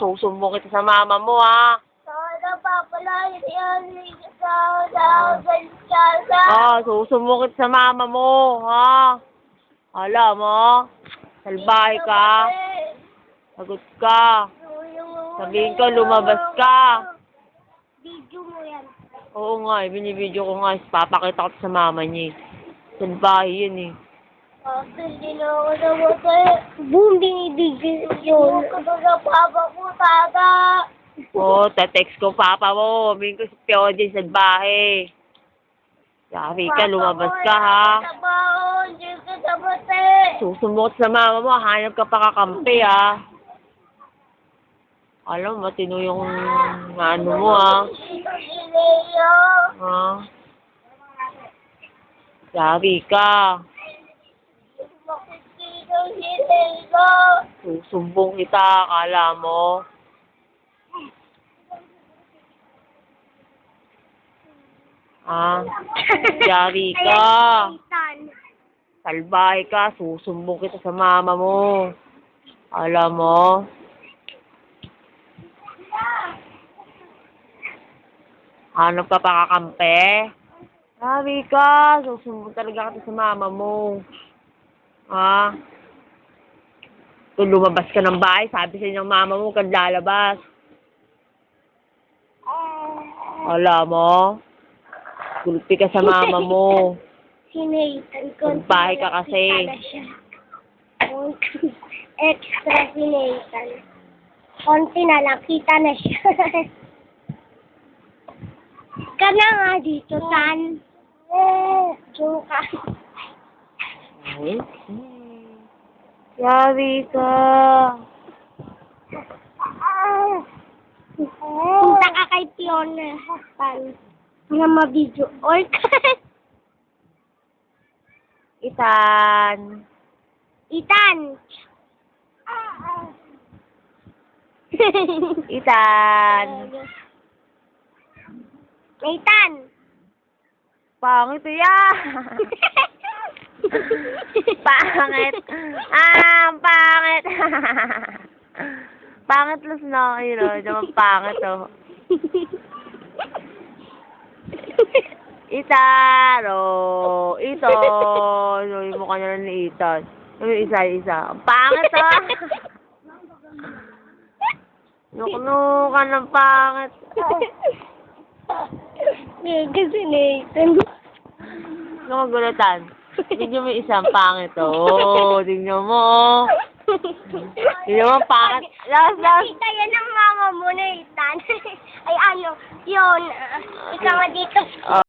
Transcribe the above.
susumbong kita sa mama mo, ha? Sana papalayan yan sa kalsada. Susumbong kita sa mama mo, ha? Alam mo, salbahe ka. Sagot ka. Sabihin ko, lumabas ka. Video mo yan. Oo nga, binibidyo ko nga. Papakita ko sa mama niya. Salbahe yun, eh. Hindi na ako namatay. Boom, binibigyan yun. Kasi sa papa ko, tata. Text ko papa mo. Sabihin ko si Piodin, salbahe. Sabi ka, lumabas ka, ha? Hindi ka namatay. Susumot sa mama mo, hanap ka pa kakampi, ha? Alam mo, matino yung ano mo, ha? Ha? Sabi ka. Susumbong kita, akala mo. Yari ka. Salbahe ka, susumbong kita sa mama mo. Alam mo. Hanap ka pa kakampi? Yari ka, susumbong talaga kita sa mama mo. Kung lumabas ka ng bahay, sabi sa inyong mama mo, kang lalabas. Alam mo. Gulpi ka sa mama mo. Sinaitan ko. Magbahay ka kasi. Extra sinaitan. Konti na lang, kita na siya. Ka na nga dito, Tan. Diyo ka. Yari ka. Punta ka kay Fiona, Tan. Para ma-video. Or Itan. Itan. Itan. Itan. Pangit yan. Pangit. Pangit. Pangit los na kayo. Diyan pangit, oh. Itan, oh. Ito. Yung mukha niya lang ni Itan. Yung isa. Ang pangit, oh. Nuknukan ng pangit. Kasi Nathan. Ano magulatan? Tignan mo isang pangit, oh. Tignan mo, oh. Tignan mo, pangit. Last. Kita yan ang mama mo, Nathan. Ay ano, yun. Ikaw nga dito.